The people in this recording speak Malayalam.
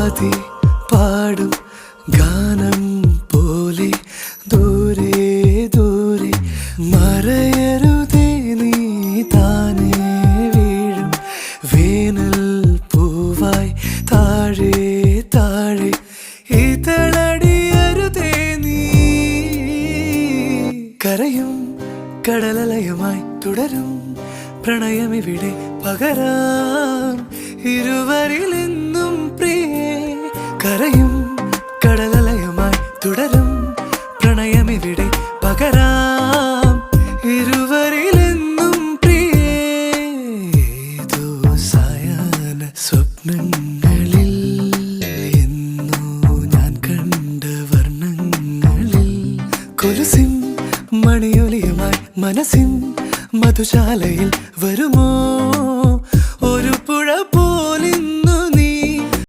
ആദി പാടും ഗാനം പോലെ ദൂരെ ദൂരെ മറയരുതേ നീ താനേ വീഴും വേനൽ പൂവായി താഴെ താഴെ ഇതളടിയരുതേ നീ കരയും കടലലയുമായി തുടരും പ്രണയമിവിടെ പകരാം ഇരുവരിലെന്നും പ്രിയേ കരയും കടലലയുമായി തുടരും പ്രണയമിവിടെ പകരാം ഇരുവരിലെന്നും പ്രിയേ ഏതോ സായാഹ്ന സ്വപ്നങ്ങളിൽ എന്നോ ഞാൻ കണ്ട വർണ്ണങ്ങളിൽ കൊലുസിൻ മണിയൊലിയുമായി മനസ്സിൻ മധുശാലയിൽ വരുമോ